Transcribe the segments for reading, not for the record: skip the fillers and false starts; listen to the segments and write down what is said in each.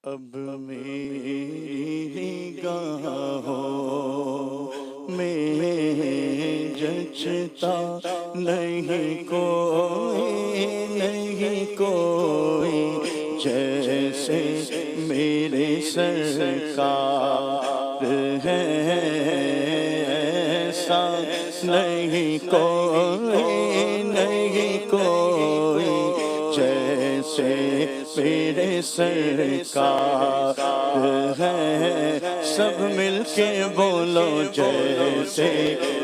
اب میری نگاہوں میں جچتا نہیں کوئی جیسے میرے سرکار ہے، ایسا نہیں کوئی جیسے میرے سرکار ہے۔ سب مل کے بولو جیسے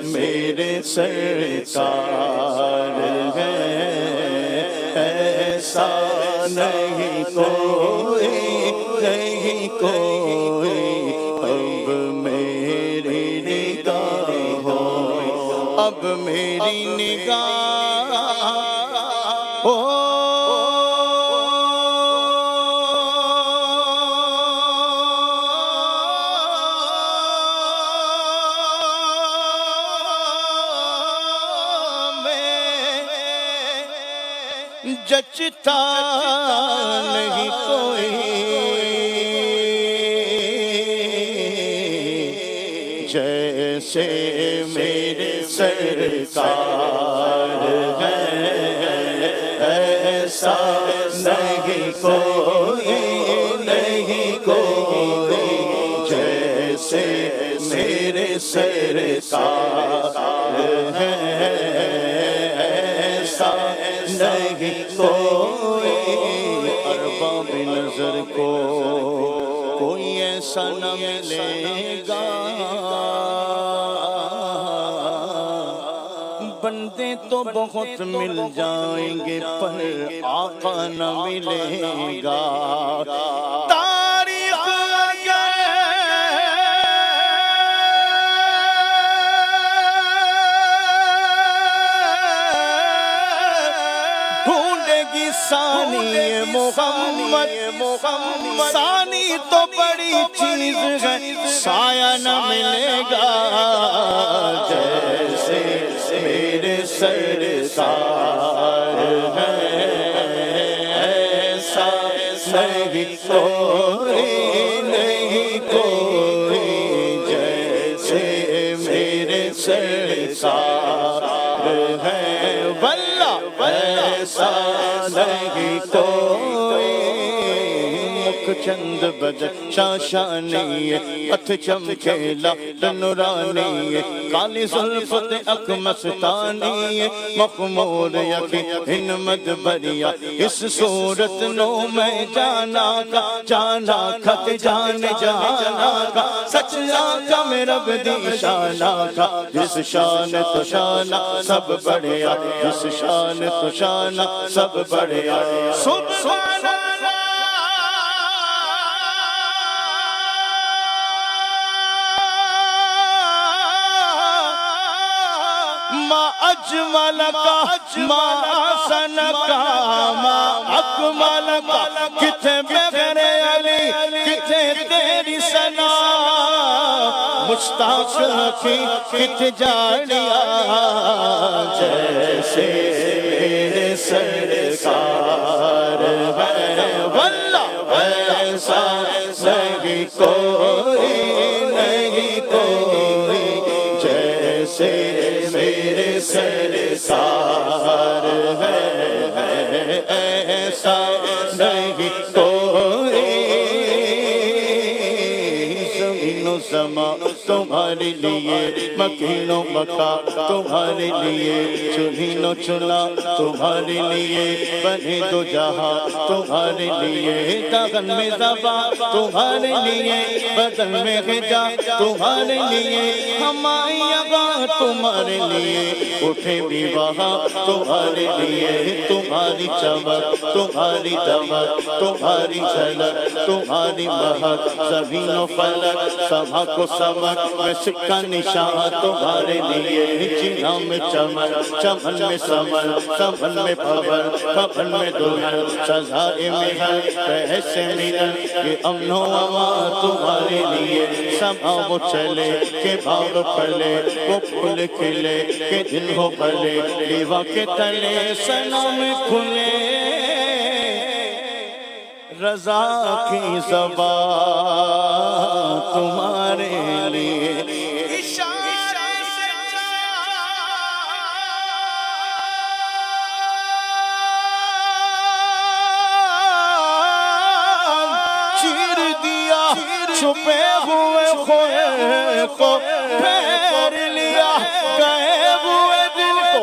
میرے سرکار ہے، ایسا نہیں کوئی اب میری نگاہوں، اب میری نگاہ جچتا نہیں کوئی جیسے میرے سرکار ہے، ایسا نہیں کوئی جیسے میرے سرکار ہے، ایسا نہیں کوئی۔ ارباب نظر کو کوئی ایسا نہ ملے گا، بندے تو بہت مل جائیں گے پر آقا نہ ملے گا۔ ثانی محمد ثانی تو بڑی چیز ہے، سایہ نہ ملے گا جیسے میرے سرکار ہے، ایسا نہیں کوئی جیسے میرے سرکار ہے، واللہ ایسا نہیں کوئی۔ مکھ چند بج شاشانی ہتھ چمکیلا نورانی، کالی زلفت اک مستانی، مخمور یکی ان مدبریا، اس صورت نو میں جانا کھت جان جانا کا، سچ آقا میں رب دی شانہ کا، جس شان تو شانہ سب بڑھیا، جس شان تو شانہ سب بڑھیا۔ سبحان اللہ ما اجملک ما احسنک ما اکملک، کتنے بغیر علی کتنے تیری ثنا، مشتاق کی کت جاڑیا جیسے میرے سرکار ہے، واللہ ایسا نہیں کوئی جیسے میرے سرکار ہے، ایسا نہیں کوئی۔ زمین و زمان تمہارے لیے، مکین و مکا تمہارے لیے، چنین و چنا تمہارے لیے، بنے دو جہاں تمہارے لیے، داغن میں زباں تمہارے لیے، بدن میں غجا تمہارے لیے، ہماری یہاں تمہارے لیے، اٹھے بھی وہاں تمہارے لیے، تمہاری چمک تمہاری دمک تمہاری جھلک تمہاری مہک، زمین و فلک سما کو سمک میں سکہ نشان تمہارے لیے، جینا میں چمن چمن میں سمن سمن میں پھبن پھبن میں دلہن، سزائے محل پیسے ملن، یہ امن و امان تمہارے لیے، سما وہ چلے کہ بھاگ پھلے، وہ پھول کھلے کہ دل ہو بھلے، لیوا کے تلے سنا میں کھلے، رضا کی زبان تمہارے لیے اشارے سے چیر دیا چھپے ہوئے کھوئے کو پھیر لیا گئے ہوئے دل کو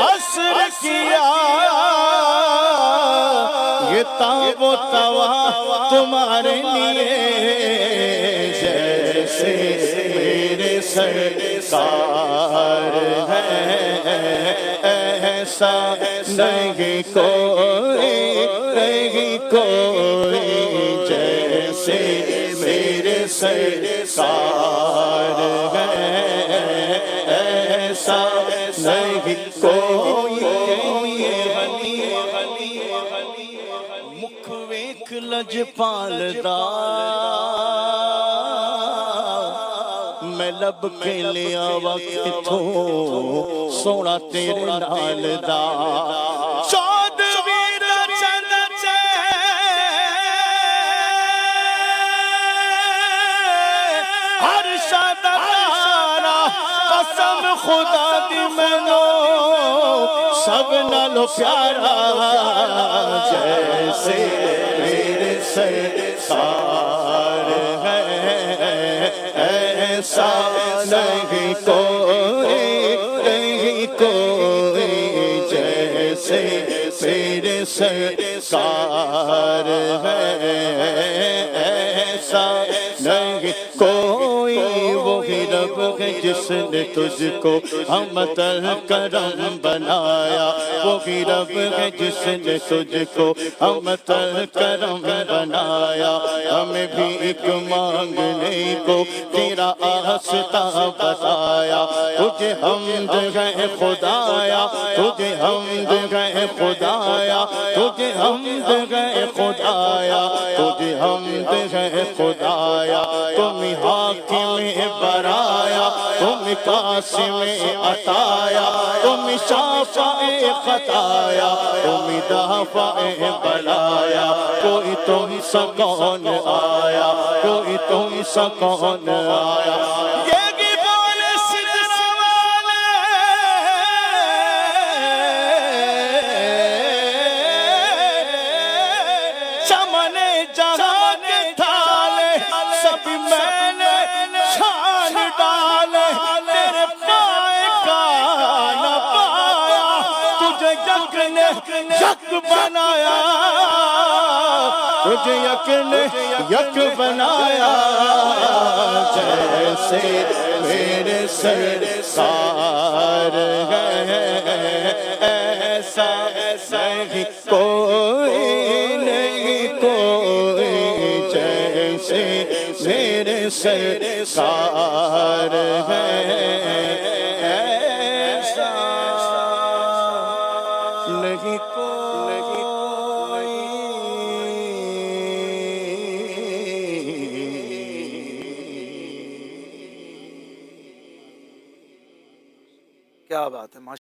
اثر کیا یہ تاب و توا تمہارے لیے جیسے میرے سرکار ہے ایسا نہیں کوئی جیسے میرے سرکار ہے ایسا نہیں کوئی مکھ ویکھ لجپال دا میں لب کے لیا وقت سونا تیرے نال دا قسم خدا دی مینو سب نالو پیارا جیسے میرے سرکار ہے ایسا نہیں کوئی جیسے میرے سرکار ہے ایسا نہیں کوئی وہی رب ہے جس نے تجھ کو ہمتر کرم بنایا وہی رب ہے جس نے تجھ کو ہمتر کرم بنایا ہمیں بھی ایک مانگنے کو تیرا آستا بتایا تجھے حمد ہے خدایا تجھے حمد ہے خدایا تجھے حمد ہے خدایا تجھے حمد ہے خدایا تم حاکم برایا تم قاسم عطایا تم شافع خطایا تم دافع بلایا کوئی تم سا کون آیا کوئی تم سا کون آیا یک بنایا تجھے یک بنایا جیسے میرے سرکار ہے ایسا نہیں کوئی جیسے میرے سرکار ہے ایسا نہیں کیا بات ہے.